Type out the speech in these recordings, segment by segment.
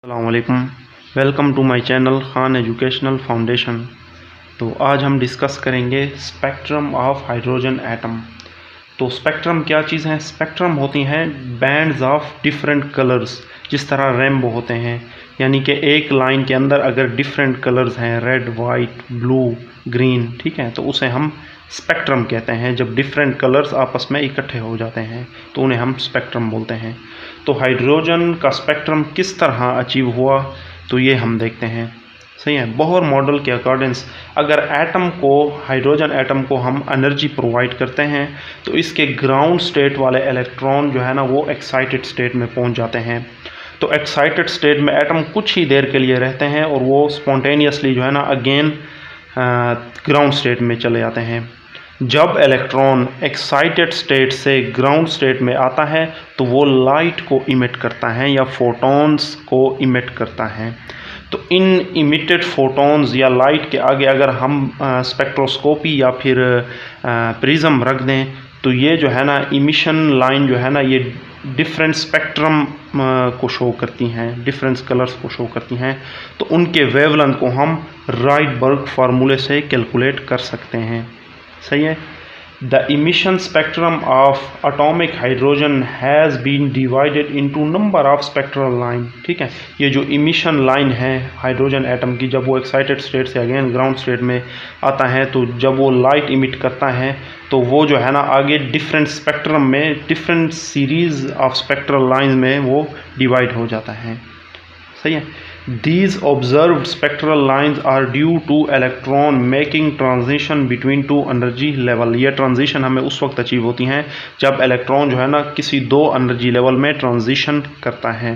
अस्सलाम वालेकुम। Welcome to my channel Khan educational foundation. तो आज हम डिस्कस करेंगे स्पेक्ट्रम ऑफ हाइड्रोजन एटम। तो स्पेक्ट्रम क्या चीज़ है? स्पेक्ट्रम होती हैं बैंड्स ऑफ डिफरेंट कलर्स, जिस तरह रेनबो होते हैं, यानी कि एक लाइन के अंदर अगर डिफरेंट कलर्स हैं, रेड, वाइट, ब्लू, ग्रीन, ठीक है, तो उसे हम स्पेक्ट्रम कहते हैं। जब डिफरेंट कलर्स आपस में इकट्ठे हो जाते हैं तो उन्हें हम स्पेक्ट्रम बोलते हैं। तो हाइड्रोजन का स्पेक्ट्रम किस तरह अचीव हुआ, तो ये हम देखते हैं। सही है। बोहर मॉडल के अकॉर्डिंग्स अगर एटम को, हाइड्रोजन एटम को हम एनर्जी प्रोवाइड करते हैं तो इसके ग्राउंड स्टेट वाले इलेक्ट्रॉन जो है ना वो एक्साइटेड स्टेट में पहुंच जाते हैं। तो एक्साइटेड स्टेट में एटम कुछ ही देर के लिए रहते हैं और वो स्पॉन्टेनियसली जो है ना अगेन ग्राउंड स्टेट में चले जाते हैं। जब इलेक्ट्रॉन एक्साइटेड स्टेट से ग्राउंड स्टेट में आता है तो वो लाइट को इमिट करता है या फोटॉन्स को इमिट करता है। तो इन इमिटेड फोटॉन्स या लाइट के आगे अगर हम स्पेक्ट्रोस्कोपी या फिर प्रिज्म रख दें तो ये जो है ना इमिशन लाइन जो है ना ये डिफरेंट स्पेक्ट्रम को शो करती हैं, डिफरेंट कलर्स को शो करती हैं। तो उनके वेवलेंथ को हम राइटबर्ग फार्मूले से कैलकुलेट कर सकते हैं। सही है। The emission spectrum of atomic hydrogen has been divided into number of spectral line. ठीक है, ये जो इमिशन लाइन है हाइड्रोजन एटम की, जब वो एक्साइटेड स्टेट से अगेन ग्राउंड स्टेट में आता है तो जब वो लाइट इमिट करता है तो वो जो है ना आगे डिफरेंट स्पेक्ट्रम में, different series of spectral line में वो डिवाइड हो जाता है। सही है। These observed spectral lines are due to electron making transition between two energy level। ये ट्रांजिशन हमें उस वक्त अचीव होती हैं जब इलेक्ट्रॉन जो है ना किसी दो एनर्जी लेवल में ट्रांजिशन करता है।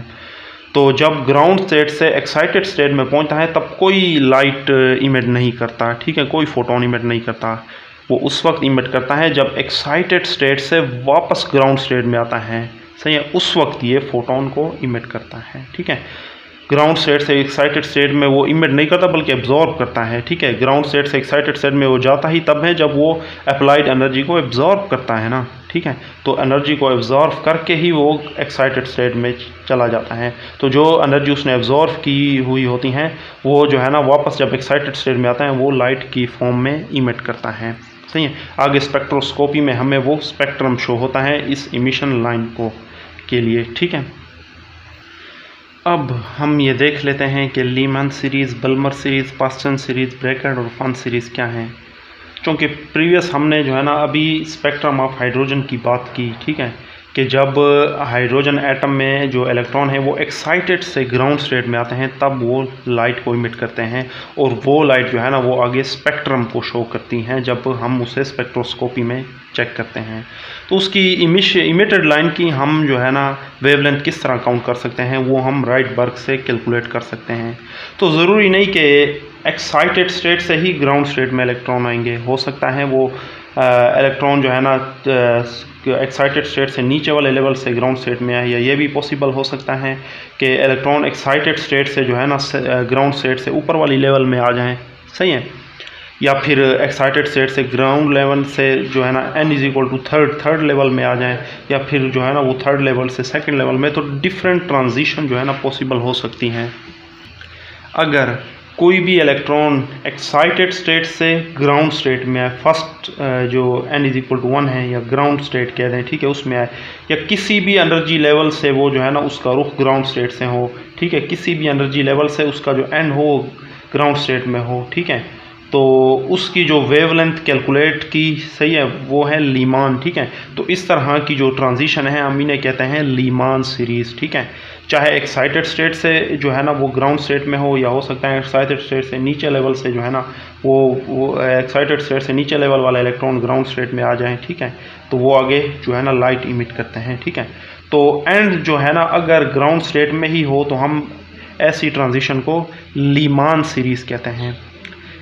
तो जब ग्राउंड स्टेट से एक्साइटेड स्टेट में पहुंचता है तब कोई लाइट इमिट नहीं करता, ठीक है, कोई फोटोन इमिट नहीं करता। वो उस वक्त इमिट करता है जब एक्साइटेड स्टेट से वापस ग्राउंड स्टेट में आता है। सही है, उस वक्त ये फोटोन को इमिट करता है। ठीक है, ग्राउंड स्टेट से एक्साइटेड स्टेट में वो इमिट नहीं करता बल्कि एब्जॉर्ब करता है। ठीक है, ग्राउंड स्टेट से एक्साइटेड स्टेट में वो जाता ही तब है जब वो अप्लाइड एनर्जी को एब्जॉर्ब करता है ना। ठीक है, तो एनर्जी को एब्जॉर्ब करके ही वो एक्साइटेड स्टेट में चला जाता है। तो जो एनर्जी उसने एब्जॉर्ब की हुई होती हैं वो जो है ना वापस जब एक्साइटेड स्टेट में आता है वो लाइट की फॉर्म में इमिट करता है। सही है। आगे स्पेक्ट्रोस्कोपी में हमें वो स्पेक्ट्रम शो होता है इस इमिशन लाइन को के लिए। ठीक है, अब हम ये देख लेते हैं कि Lyman series, Balmer series, Paschen series, Brackett और फन सीरीज़ क्या हैं। क्योंकि प्रीवियस हमने जो है ना अभी स्पेक्ट्रम ऑफ हाइड्रोजन की बात की, ठीक है, कि जब हाइड्रोजन एटम में जो इलेक्ट्रॉन है वो एक्साइटेड से ग्राउंड स्टेट में आते हैं तब वो लाइट को इमिट करते हैं और वो लाइट जो है ना वो आगे स्पेक्ट्रम को शो करती हैं जब हम उसे स्पेक्ट्रोस्कोपी में चेक करते हैं। तो उसकी इमिटेड लाइन की हम जो है ना वेवलेंथ किस तरह काउंट कर सकते हैं वो हम राइटबर्ग से कैलकुलेट कर सकते हैं। तो ज़रूरी नहीं कि एक्साइटेड स्टेट से ही ग्राउंड स्टेट में इलेक्ट्रॉन आएंगे, हो सकता है वो इलेक्ट्रॉन जो है ना एक्साइटेड स्टेट से नीचे वाले लेवल से ग्राउंड स्टेट में आए, या ये भी पॉसिबल हो सकता है कि इलेक्ट्रॉन एक्साइटेड स्टेट से जो है ना ग्राउंड स्टेट से ऊपर वाली लेवल में आ जाएं। सही है, या फिर एक्साइटेड स्टेट से ग्राउंड लेवल से जो है ना n is equal to third level में आ जाएं, या फिर जो है ना वो थर्ड लेवल से सेकंड लेवल में। तो डिफरेंट ट्रांजिशन जो है ना पॉसिबल हो सकती हैं। अगर कोई भी इलेक्ट्रॉन एक्साइटेड स्टेट से ग्राउंड स्टेट में आए, फर्स्ट जो n इज इक्वल टू 1 है या ग्राउंड स्टेट कह दें, ठीक है, उसमें आए, या किसी भी एनर्जी लेवल से वो जो है ना उसका रुख ग्राउंड स्टेट से हो, ठीक है, किसी भी एनर्जी लेवल से उसका जो n हो ग्राउंड स्टेट में हो, ठीक है, तो उसकी जो वेवलेंथ कैलकुलेट की, सही है, वो है लीमान। ठीक है, तो इस तरह की जो ट्रांजिशन है हम इन्हें कहते हैं लीमान सीरीज़। ठीक है, चाहे एक्साइटेड स्टेट से जो है ना वो ग्राउंड स्टेट में हो, या हो सकता है एक्साइटेड स्टेट से नीचे लेवल से जो है ना वो एक्साइटेड स्टेट से नीचे लेवल वाला इलेक्ट्रॉन ग्राउंड स्टेट में आ जाए। ठीक है, तो वो आगे जो है ना लाइट इमिट करते हैं। ठीक है, तो एंड जो है ना अगर ग्राउंड स्टेट में ही हो तो हम ऐसी ट्रांजिशन को लीमान सीरीज़ कहते हैं।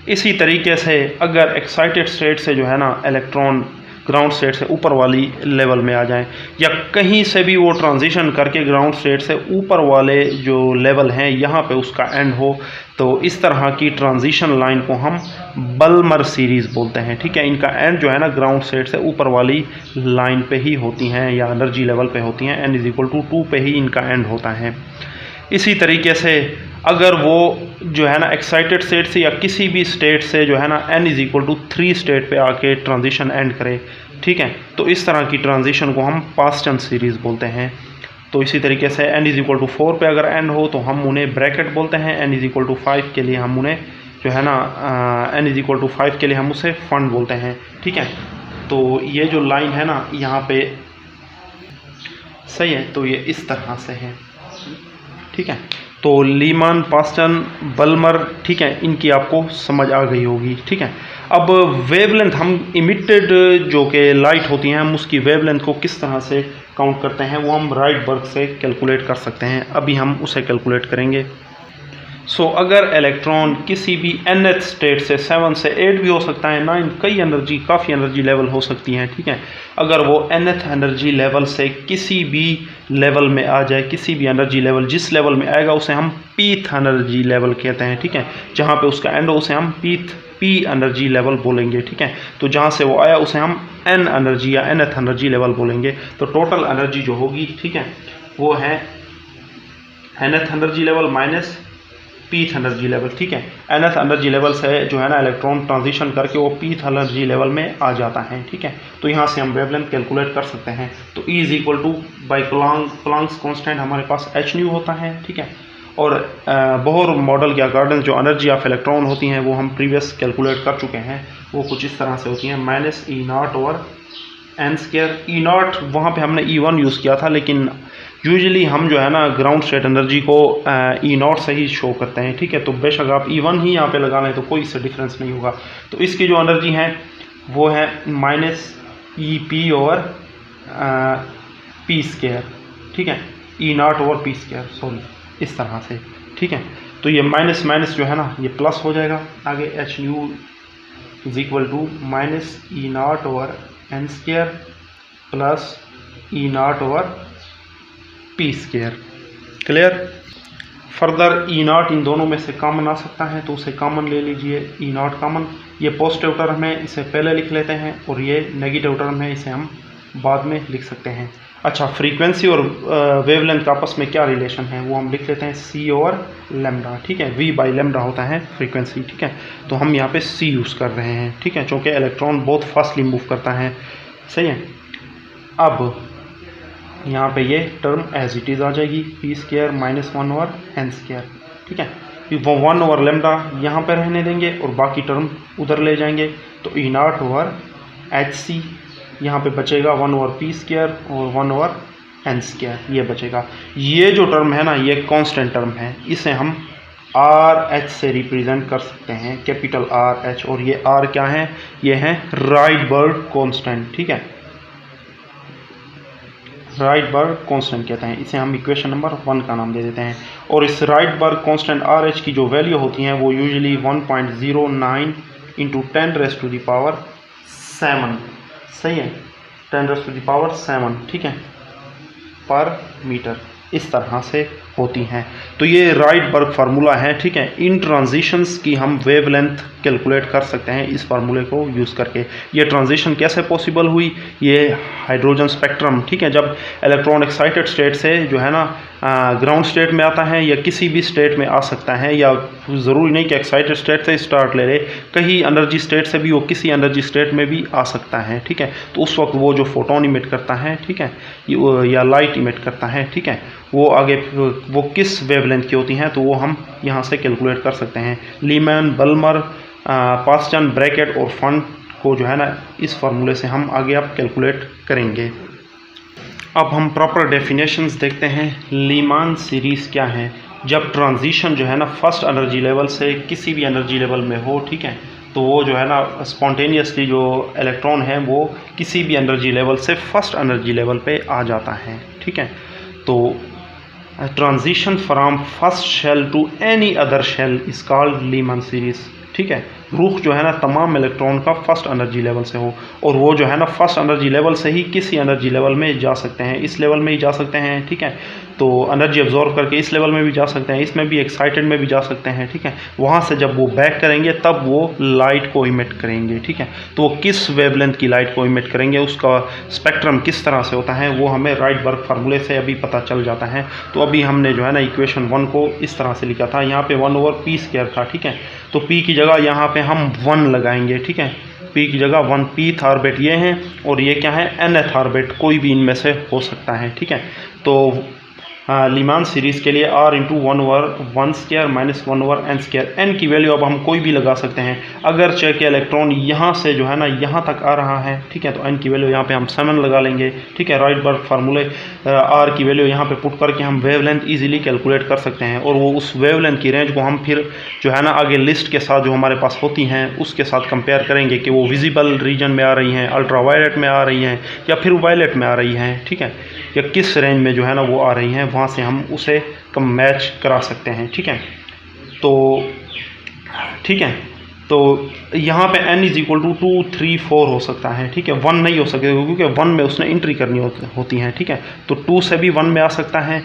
इसी तरीके से अगर एक्साइटेड स्टेट से जो है ना इलेक्ट्रॉन ग्राउंड स्टेट से ऊपर वाली लेवल में आ जाएं, या कहीं से भी वो ट्रांजिशन करके ग्राउंड स्टेट से ऊपर वाले जो लेवल हैं यहाँ पे उसका एंड हो, तो इस तरह की ट्रांजिशन लाइन को हम बल्मर सीरीज़ बोलते हैं। ठीक है, इनका एंड जो है ना ग्राउंड स्टेट से ऊपर वाली लाइन पे ही होती हैं या एनर्जी लेवल पे होती हैं, n इज इक्वल टू 2 पे ही इनका एंड होता है। इसी तरीके से अगर वो जो है ना एक्साइटेड स्टेट से या किसी भी स्टेट से जो है ना n=3 स्टेट पे आके ट्रांजिशन एंड करे, ठीक है, तो इस तरह की ट्रांजिशन को हम पास्ट टेंस सीरीज़ बोलते हैं। तो इसी तरीके से n=4 पे अगर एंड हो तो हम उन्हें ब्रैकेट बोलते हैं, n=5 के लिए हम उन्हें जो है ना n=5 के लिए हम उसे फंड बोलते हैं, ठीक है। तो ये जो लाइन है ना यहाँ पे सही है, तो ये इस तरह से है, ठीक है। तो लीमान, पास्टन, बल्मर, ठीक है, इनकी आपको समझ आ गई होगी, ठीक है। अब वेवलेंथ, हम इमिटेड जो कि लाइट होती हैं हम उसकी वेवलेंथ को किस तरह से काउंट करते हैं वो हम राइटबर्ग से कैलकुलेट कर सकते हैं। अभी हम उसे कैलकुलेट करेंगे। सो अगर इलेक्ट्रॉन किसी भी nth स्टेट से 7 से 8 भी हो सकता है, 9, कई एनर्जी, काफ़ी एनर्जी लेवल हो सकती हैं, ठीक है। अगर वो nth एनर्जी लेवल से किसी भी लेवल में आ जाए, किसी भी एनर्जी लेवल जिस लेवल में आएगा उसे हम pth एनर्जी लेवल कहते हैं, ठीक है। जहाँ पे उसका एंड हो उसे हम p एनर्जी लेवल बोलेंगे, ठीक है। तो जहाँ से वो आया उसे हम n एनर्जी या nth एनर्जी लेवल बोलेंगे। तो टोटल एनर्जी जो होगी, ठीक है, वो है nth energy level minus pth energy level, ठीक है। nth एनर्जी लेवल से जो है ना इलेक्ट्रॉन ट्रांजिशन करके वो pth एनर्जी लेवल में आ जाता है, ठीक है। तो यहाँ से हम वेवलेंथ कैलकुलेट कर सकते हैं। तो E बाई प्लैंक्स कांस्टेंट हमारे पास h होता है, ठीक है। और बोहर मॉडल के अकॉर्डिंग जो एनर्जी ऑफ इलेक्ट्रॉन होती हैं वो हम प्रीवियस कैलकुलेट कर चुके हैं। वो कुछ इस तरह से होती हैं, -E0/n²। E0 वहाँ पे हमने E1 यूज़ किया था, लेकिन यूजुअली हम जो है ना ग्राउंड स्टेट एनर्जी को E0 से ही शो करते हैं, ठीक है। तो बेशक आप E1 ही यहाँ पे लगा लें तो कोई इससे डिफरेंस नहीं होगा। तो इसकी जो एनर्जी है वो है -EP/p², ठीक है, E0/p², सॉरी, इस तरह से, ठीक है। तो ये माइनस माइनस जो है ना ये प्लस हो जाएगा आगे, h∣ -E0/n² plus E0/p²। Clear. Further E0 इन दोनों में से कॉमन आ सकता है तो उसे कॉमन ले लीजिए, E0 कॉमन। ये पॉजिटिव टर्म है, इसे पहले लिख लेते हैं, और ये नेगेटिव टर्म है, इसे हम बाद में लिख सकते हैं। अच्छा, फ्रीक्वेंसी और वेवलेंथ का आपस में क्या रिलेशन है वो हम लिख लेते हैं, c/λ, ठीक है। v/λ होता है फ्रीक्वेंसी, ठीक है। तो हम यहाँ पे c यूज़ कर रहे हैं, ठीक है, चूँकि इलेक्ट्रॉन बहुत फास्टली मूव करता है, सही है। अब यहाँ पे ये टर्म एज इट इज़ आ जाएगी, p² -1/n², ठीक है। वो 1/λ यहाँ पे रहने देंगे और बाकी टर्म उधर ले जाएंगे। तो E0/hc यहाँ पे बचेगा 1/p² और 1/n², ये बचेगा। ये जो टर्म है ना ये कांस्टेंट टर्म है, इसे हम RH से रिप्रेजेंट कर सकते हैं, कैपिटल RH। और ये R क्या है, ये है राइटबर्ग कांस्टेंट, ठीक है, राइटबर्ग कांस्टेंट कहते हैं इसे। हम इक्वेशन नंबर 1 का नाम दे देते हैं। और इस राइटबर्ग कांस्टेंट RH की जो वैल्यू होती हैं वो यूजुअली 1.09 × 10⁻⁷, सही है, 10⁻⁷, ठीक है, पर मीटर, इस तरह से होती हैं। तो ये राइटबर्ग फार्मूला है, ठीक है। इन ट्रांजिशंस की हम वेवलेंथ कैलकुलेट कर सकते हैं इस फार्मूले को यूज़ करके। ये ट्रांजिशन कैसे पॉसिबल हुई, ये हाइड्रोजन स्पेक्ट्रम, ठीक है, जब इलेक्ट्रॉन एक्साइटेड स्टेट से जो है ना ग्राउंड स्टेट में आता है या किसी भी स्टेट में आ सकता है, या ज़रूरी नहीं कि एक्साइटेड स्टेट से स्टार्ट ले ले, कहीं एनर्जी स्टेट से भी वो किसी एनर्जी स्टेट में भी आ सकता है, ठीक है। तो उस वक्त वो जो फोटोन इमिट करता है, ठीक है, या लाइट इमिट करता है, ठीक है, वो आगे वो किस वेवलेंथ की होती हैं तो वो हम यहाँ से कैलकुलेट कर सकते हैं। लीमैन, बल्मर, पास्टन, ब्रैकेट और फंड को जो है ना इस फार्मूले से हम आगे आप कैलकुलेट करेंगे। अब हम प्रॉपर डेफिनेशंस देखते हैं। लीमान सीरीज़ क्या है, जब ट्रांजिशन जो है ना फर्स्ट एनर्जी लेवल से किसी भी एनर्जी लेवल में हो, ठीक है, तो वो जो है ना स्पॉन्टेनियसली जो इलेक्ट्रॉन है वो किसी भी एनर्जी लेवल से फर्स्ट एनर्जी लेवल पे आ जाता है, ठीक है। तो transition from first shell to any other shell is called Lyman series, ठीक है। रुख जो है ना तमाम इलेक्ट्रॉन का फर्स्ट एनर्जी लेवल से हो, और वो जो है ना फर्स्ट एनर्जी लेवल से ही किसी एनर्जी लेवल में जा सकते हैं, इस लेवल में ही जा सकते हैं, ठीक है। तो एनर्जी एब्जॉर्व करके इस लेवल में भी जा सकते हैं, इसमें भी एक्साइटेड में भी जा सकते हैं, ठीक है। वहाँ से जब वो बैक करेंगे तब वो लाइट को इमिट करेंगे, ठीक है। तो वो किस वेवलेंथ की लाइट को इमिट करेंगे, उसका स्पेक्ट्रम किस तरह से होता है, वो हमें राइटबर्ग फार्मूले से अभी पता चल जाता है। तो अभी हमने जो है ना इक्वेशन 1 को इस तरह से लिखा था, यहाँ पे 1/p² था, ठीक है। तो p की जगह यहाँ पे हम 1 लगाएंगे, ठीक है। p की जगह 1, pth ऑर्बिट ये हैं और ये क्या है, nth ऑर्बिट, कोई भी इनमें से हो सकता है, ठीक है। तो लीमान सीरीज़ के लिए r into 1/1² minus 1/n², n की वैल्यू अब हम कोई भी लगा सकते हैं। अगर चेक के इलेक्ट्रॉन यहाँ से जो है ना यहाँ तक आ रहा है, ठीक है, तो n की वैल्यू यहाँ पे हम 7 लगा लेंगे, ठीक है। राइटबर्ग फार्मूले r की वैल्यू यहाँ पे पुट करके हम वेवलेंथ इजीली कैलकुलेट कर सकते हैं, और वो उस वेवलेंथ की रेंज को हम फिर जो है ना आगे लिस्ट के साथ जो हमारे पास होती हैं उसके साथ कंपेयर करेंगे कि वो विजिबल रीजन में आ रही हैं, अल्ट्रा वायलेट में आ रही हैं, या फिर वायलेट में आ रही हैं, ठीक है, या किस रेंज में जो है ना वो आ रही हैं, वहाँ से हम उसे कम मैच करा सकते हैं, ठीक है। तो ठीक है, तो यहाँ पे n इज इक्वल टू 2, 3, 4 हो सकता है, ठीक है। 1 नहीं हो सकता क्योंकि 1 में उसने एंट्री करनी होती है, ठीक है। तो 2 से भी 1 में आ सकता है,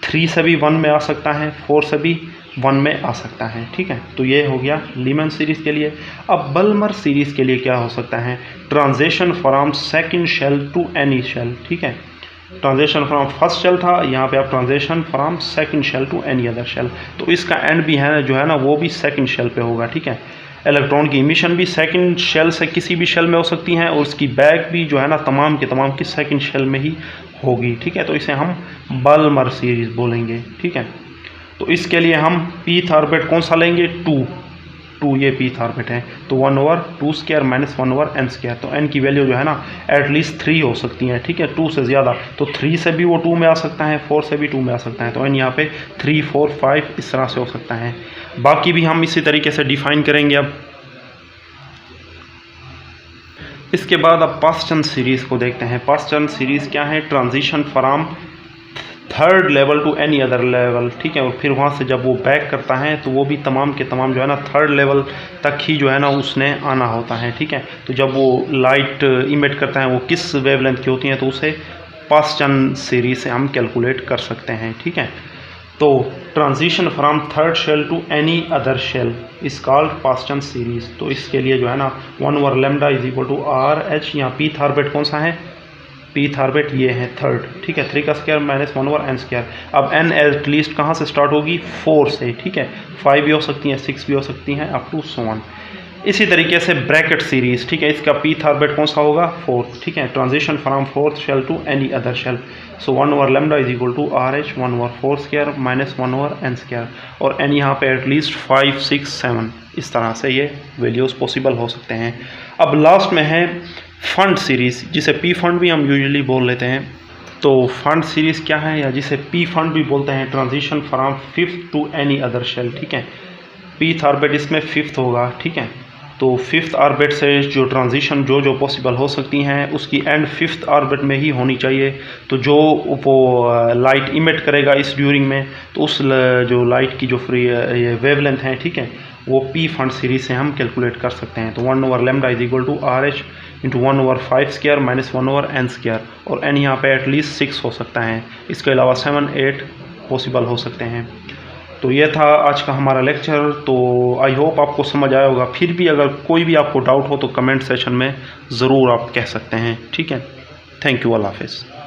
3 से भी 1 में आ सकता है, 4 से भी 1 में आ सकता है, ठीक है। तो ये हो गया लीमन सीरीज़ के लिए। अब बल्मर सीरीज़ के लिए क्या हो सकता है, transition from second shell to any shell, ठीक है। ट्रांजिशन फ्रॉम फर्स्ट शेल था, यहाँ पे आप transition from second shell to any other shell, तो इसका एंड भी है जो है ना वो भी सेकंड शेल पे होगा, ठीक है। इलेक्ट्रॉन की इमिशन भी सेकंड शेल से किसी भी शेल में हो सकती हैं, और उसकी बैक भी जो है ना तमाम के तमाम की सेकंड शेल में ही होगी, ठीक है। तो इसे हम बल्मर सीरीज़ बोलेंगे, ठीक है। तो इसके लिए हम pth ऑर्बिट कौन सा लेंगे, 2 ये pth ऑर्बिट है, तो 1/2² माइनस 1/n², तो n की वैल्यू जो है ना एटलीस्ट 3 हो सकती है, ठीक है, 2 से ज़्यादा। तो 3 से भी वो 2 में आ सकता है, 4 से भी 2 में आ सकता है, तो n यहाँ पे 3, 4, 5 इस तरह से हो सकता है। बाकी भी हम इसी तरीके से डिफाइन करेंगे। अब इसके बाद अब पास्टन सीरीज़ को देखते हैं। पास्टन सीरीज़ क्या है, transition from third level to any other level, ठीक है। और फिर वहाँ से जब वो बैक करता है तो वो भी तमाम के तमाम जो है ना थर्ड लेवल तक ही जो है ना उसने आना होता है, ठीक है। तो जब वो लाइट इमिट करता है वो किस वेवलेंथ की होती है, तो उसे पास्टन सीरीज से हम कैलकुलेट कर सकते हैं, ठीक है। तो transition from third shell to any other shell is called Paschen series. तो इसके लिए जो है ना 1/λ इज इक्वल टू RH, यहाँ pth ऑर्बिट कौन सा है, pth ऑर्बिट ये है थर्ड, ठीक है, 3² माइनस 1/n²। अब n एटलीस्ट कहाँ से स्टार्ट होगी, 4 से, ठीक है। 5 भी हो सकती हैं, 6 भी हो सकती हैं, अप टू 7। इसी तरीके से ब्रैकेट सीरीज, ठीक है, इसका pth ऑर्बिट कौन सा होगा, 4, ठीक है। Transition from fourth shell to any other shell, so 1/λ is equal to RH 1/4² minus 1/n², और n यहाँ पे एटलीस्ट 5, 6, 7 इस तरह से ये वैल्यूज़ पॉसिबल हो सकते हैं। अब लास्ट में है फंड सीरीज़, जिसे पी फंड भी हम यूजुअली बोल लेते हैं। तो फंड सीरीज़ क्या है, या जिसे पी फंड भी बोलते हैं, transition from fifth to any other shell, ठीक है। pth ऑर्बिट इसमें 5th होगा, ठीक है। तो 5th ऑर्बिट से जो ट्रांजिशन जो पॉसिबल हो सकती हैं उसकी एंड 5th ऑर्बिट में ही होनी चाहिए। तो जो वो लाइट इमिट करेगा इस ड्यूरिंग में, तो उस जो लाइट की जो फ्री ये वेवलेंथ है, ठीक है, वो पी फंड सीरीज से हम कैलकुलेट कर सकते हैं। तो 1/λ is equal to RH into 1/5² minus 1/n², और n यहाँ पे एटलीस्ट 6 हो सकता है, इसके अलावा 7, 8 पॉसिबल हो सकते हैं। तो ये था आज का हमारा लेक्चर। तो आई होप आपको समझ आया होगा। फिर भी अगर कोई भी आपको डाउट हो तो कमेंट सेशन में ज़रूर आप कह सकते हैं, ठीक है। थैंक यू, अल्लाह हाफ़िज़।